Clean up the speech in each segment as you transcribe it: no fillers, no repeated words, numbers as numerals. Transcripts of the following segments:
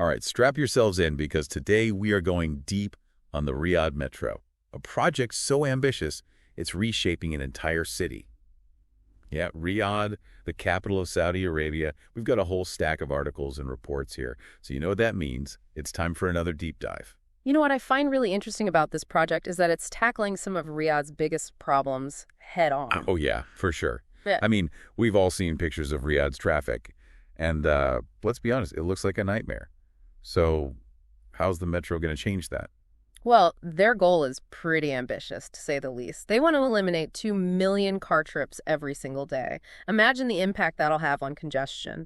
All right, strap yourselves in because today we are going deep on the Riyadh Metro, a project so ambitious it's reshaping an entire city. Yeah, Riyadh, the capital of Saudi Arabia. We've got a whole stack of articles and reports here, so you know what that means. It's time for another deep dive. You know what I find really interesting about this project is that it's tackling some of Riyadh's biggest problems head on. Oh yeah, for sure. Yeah. I mean, we've all seen pictures of Riyadh's traffic, and let's be honest, it looks like a nightmare. So how's the metro going to change that? Well, their goal is pretty ambitious, to say the least. They want to eliminate 2 million car trips every single day. Imagine the impact that'll have on congestion.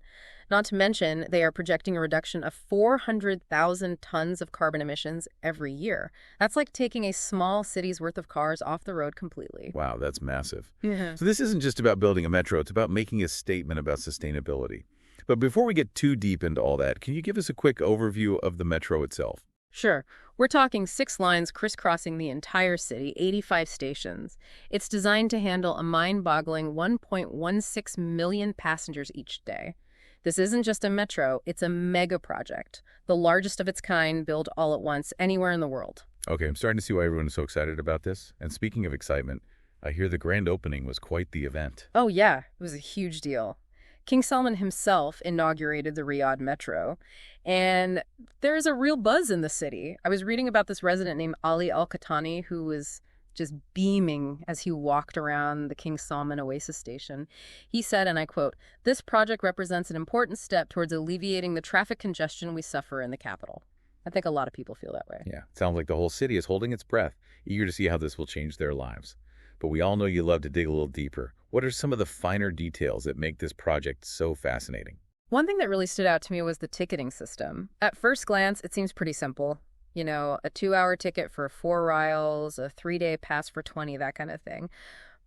Not to mention, they are projecting a reduction of 400,000 tons of carbon emissions every year. That's like taking a small city's worth of cars off the road completely. Wow, that's massive. Yeah. So this isn't just about building a metro, it's about making a statement about sustainability. But before we get too deep into all that, can you give us a quick overview of the metro itself? Sure. We're talking 6 lines crisscrossing the entire city, 85 stations. It's designed to handle a mind-boggling 1.16 million passengers each day. This isn't just a metro, it's a mega project, the largest of its kind built all at once anywhere in the world. Okay, I'm starting to see why everyone is so excited about this. And speaking of excitement, I hear the grand opening was quite the event. Oh yeah, it was a huge deal. King Salman himself inaugurated the Riyadh Metro, and there's a real buzz in the city. I was reading about this resident named Ali Al-Qahtani who was just beaming as he walked around the King Salman Oasis station. He said, and I quote, "This project represents an important step towards alleviating the traffic congestion we suffer in the capital." I think a lot of people feel that way. Yeah, sounds like the whole city is holding its breath, eager to see how this will change their lives. But we all know you love to dig a little deeper. What are some of the finer details that make this project so fascinating? One thing that really stood out to me was the ticketing system. At first glance, it seems pretty simple. You know, a 2-hour ticket for 4 rials, a 3-day pass for 20, that kind of thing.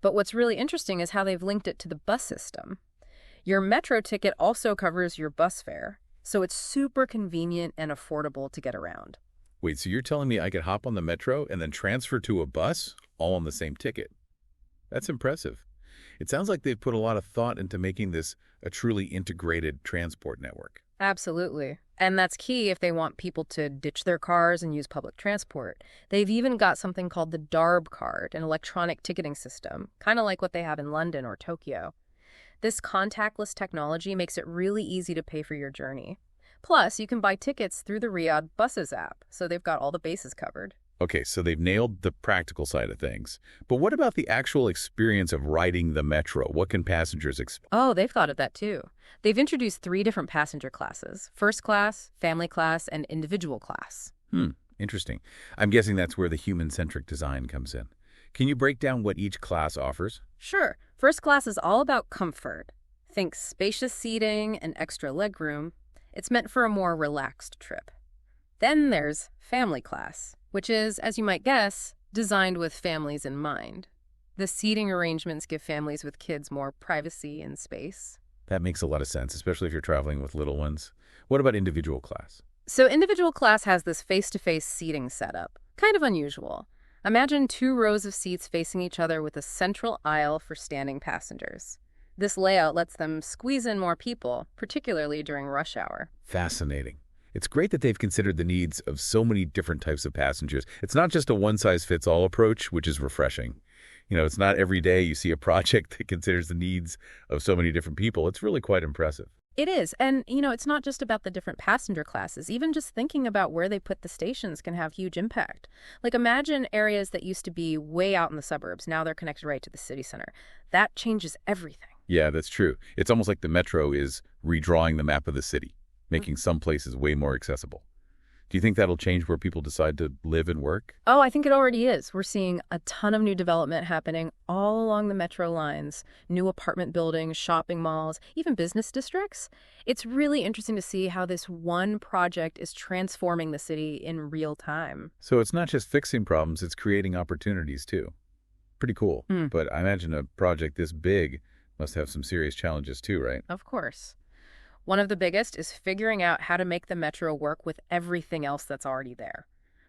But what's really interesting is how they've linked it to the bus system. Your metro ticket also covers your bus fare, so it's super convenient and affordable to get around. Wait, so you're telling me I could hop on the metro and then transfer to a bus, all on the same ticket? That's impressive. It sounds like they've put a lot of thought into making this a truly integrated transport network. Absolutely. And that's key if they want people to ditch their cars and use public transport. They've even got something called the DARB card, an electronic ticketing system, kind of like what they have in London or Tokyo. This contactless technology makes it really easy to pay for your journey. Plus, you can buy tickets through the Riyadh Buses app, so they've got all the bases covered. Okay, so they've nailed the practical side of things. But what about the actual experience of riding the metro? What can passengers expect? Oh, they've thought of that too. They've introduced 3 different passenger classes: first class, family class, and individual class. Interesting. I'm guessing that's where the human-centric design comes in. Can you break down what each class offers? Sure. First class is all about comfort. Think spacious seating and extra legroom. It's meant for a more relaxed trip. Then there's family class, which is, as you might guess, designed with families in mind. The seating arrangements give families with kids more privacy and space. That makes a lot of sense, especially if you're traveling with little ones. What about individual class? So individual class has this face-to-face seating setup. Kind of unusual. Imagine 2 rows of seats facing each other with a central aisle for standing passengers. This layout lets them squeeze in more people, particularly during rush hour. Fascinating. It's great that they've considered the needs of so many different types of passengers. It's not just a one-size-fits-all approach, which is refreshing. You know, it's not every day you see a project that considers the needs of so many different people. It's really quite impressive. It is. And, you know, it's not just about the different passenger classes. Even just thinking about where they put the stations can have huge impact. Like, imagine areas that used to be way out in the suburbs. Now they're connected right to the city center. That changes everything. Yeah, that's true. It's almost like the metro is redrawing the map of the city, making some places way more accessible. Do you think that'll change where people decide to live and work? Oh, I think it already is. We're seeing a ton of new development happening all along the metro lines. New apartment buildings, shopping malls, even business districts. It's really interesting to see how this one project is transforming the city in real time. So it's not just fixing problems, it's creating opportunities too. Pretty cool. But I imagine a project this big must have some serious challenges too, right? Of course. One of the biggest is figuring out how to make the metro work with everything else that's already there.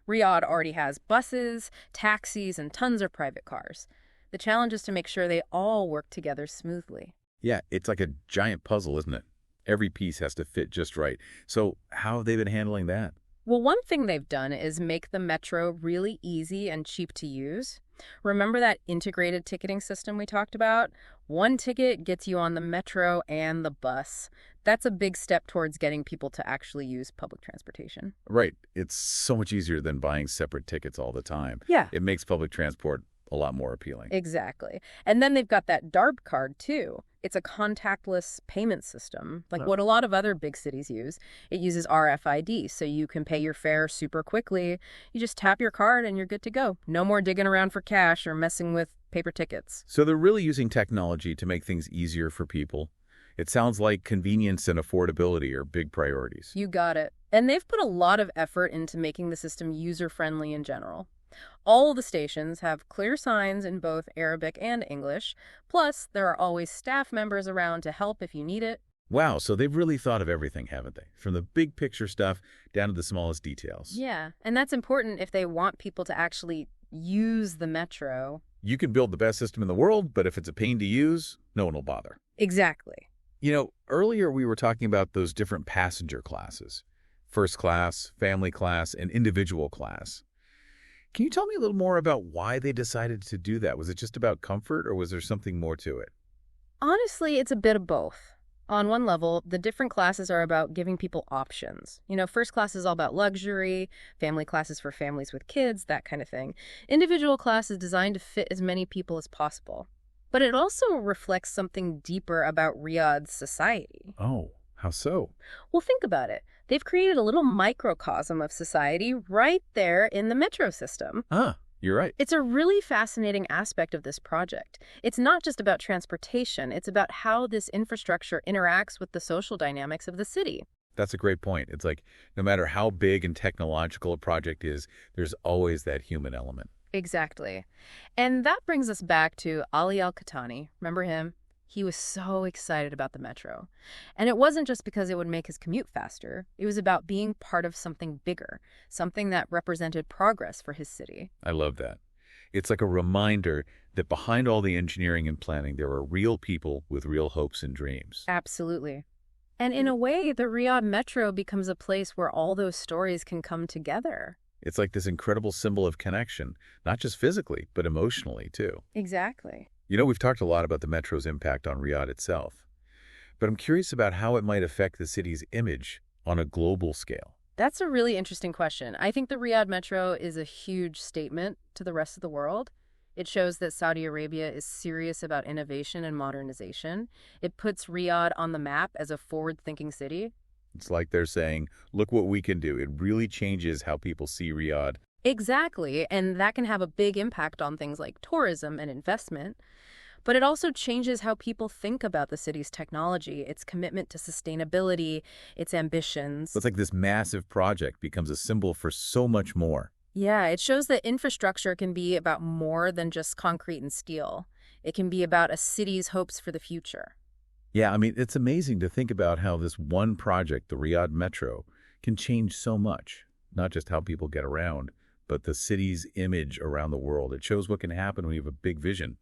Riyadh already has buses, taxis, and tons of private cars. The challenge is to make sure they all work together smoothly. Yeah, it's like a giant puzzle, isn't it? Every piece has to fit just right. So how have they been handling that? Well, one thing they've done is make the metro really easy and cheap to use. Remember that integrated ticketing system we talked about? One ticket gets you on the metro and the bus. That's a big step towards getting people to actually use public transportation. Right. It's so much easier than buying separate tickets all the time. Yeah. It makes public transport a lot more appealing. Exactly. And then they've got that DARP card, too. It's a contactless payment system, like what a lot of other big cities use. It uses RFID, so you can pay your fare super quickly. You just tap your card and you're good to go. No more digging around for cash or messing with paper tickets. So they're really using technology to make things easier for people. It sounds like convenience and affordability are big priorities. You got it. And they've put a lot of effort into making the system user-friendly in general. All the stations have clear signs in both Arabic and English. Plus, there are always staff members around to help if you need it. Wow, so they've really thought of everything, haven't they? From the big picture stuff down to the smallest details. Yeah, and that's important if they want people to actually use the metro. You can build the best system in the world, but if it's a pain to use, no one will bother. Exactly. You know, earlier we were talking about those different passenger classes. First class, family class, and individual class. Can you tell me a little more about why they decided to do that? Was it just about comfort, or was there something more to it? Honestly, it's a bit of both. On one level, the different classes are about giving people options. First class is all about luxury, family class is for families with kids, that kind of thing. Individual class is designed to fit as many people as possible. But it also reflects something deeper about Riyadh's society. Oh, how so? Well, think about it. They've created a little microcosm of society right there in the metro system. You're right. It's a really fascinating aspect of this project. It's not just about transportation. It's about how this infrastructure interacts with the social dynamics of the city. That's a great point. It's like no matter how big and technological a project is, there's always that human element. Exactly. And that brings us back to Ali Al-Qahtani. Remember him? He was so excited about the metro. And it wasn't just because it would make his commute faster. It was about being part of something bigger, something that represented progress for his city. I love that. It's like a reminder that behind all the engineering and planning, there are real people with real hopes and dreams. Absolutely. And in a way, the Riyadh Metro becomes a place where all those stories can come together. It's like this incredible symbol of connection, not just physically, but emotionally, too. Exactly. We've talked a lot about the metro's impact on Riyadh itself, but I'm curious about how it might affect the city's image on a global scale. That's a really interesting question. I think the Riyadh Metro is a huge statement to the rest of the world. It shows that Saudi Arabia is serious about innovation and modernization. It puts Riyadh on the map as a forward-thinking city. It's like they're saying, look what we can do. It really changes how people see Riyadh. Exactly, and that can have a big impact on things like tourism and investment. But it also changes how people think about the city's technology, its commitment to sustainability, its ambitions. It's like this massive project becomes a symbol for so much more. Yeah, it shows that infrastructure can be about more than just concrete and steel. It can be about a city's hopes for the future. Yeah, it's amazing to think about how this one project, the Riyadh Metro, can change so much. Not just how people get around, but the city's image around the world. It shows what can happen when you have a big vision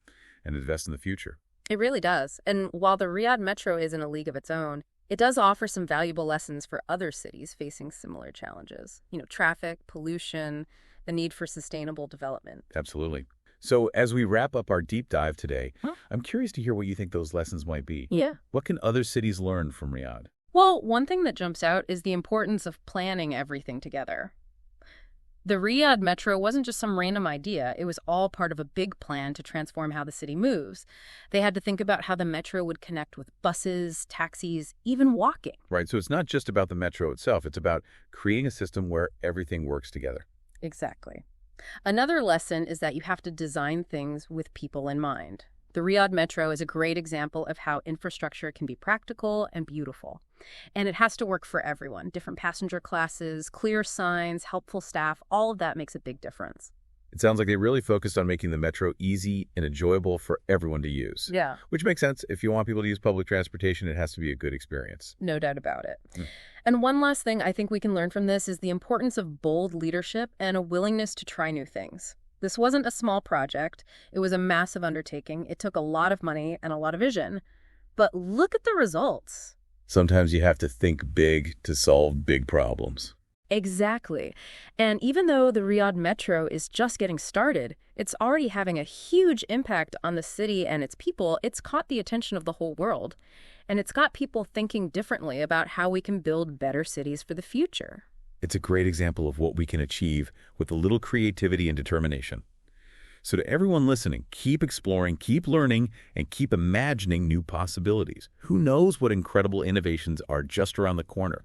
and invest in the future. It really does. And while the Riyadh Metro is in a league of its own, it does offer some valuable lessons for other cities facing similar challenges. Traffic, pollution, the need for sustainable development. Absolutely. So as we wrap up our deep dive today, I'm curious to hear what you think those lessons might be. Yeah. What can other cities learn from Riyadh? Well, one thing that jumps out is the importance of planning everything together. The Riyadh Metro wasn't just some random idea. It was all part of a big plan to transform how the city moves. They had to think about how the metro would connect with buses, taxis, even walking. Right, so it's not just about the metro itself. It's about creating a system where everything works together. Exactly. Another lesson is that you have to design things with people in mind. The Riyadh Metro is a great example of how infrastructure can be practical and beautiful. And it has to work for everyone. Different passenger classes, clear signs, helpful staff, all of that makes a big difference. It sounds like they really focused on making the metro easy and enjoyable for everyone to use. Yeah. Which makes sense. If you want people to use public transportation, it has to be a good experience. No doubt about it. And one last thing I think we can learn from this is the importance of bold leadership and a willingness to try new things. This wasn't a small project. It was a massive undertaking. It took a lot of money and a lot of vision. But look at the results. Sometimes you have to think big to solve big problems. Exactly. And even though the Riyadh Metro is just getting started, it's already having a huge impact on the city and its people. It's caught the attention of the whole world. And it's got people thinking differently about how we can build better cities for the future. It's a great example of what we can achieve with a little creativity and determination. So to everyone listening, keep exploring, keep learning, and keep imagining new possibilities. Who knows what incredible innovations are just around the corner?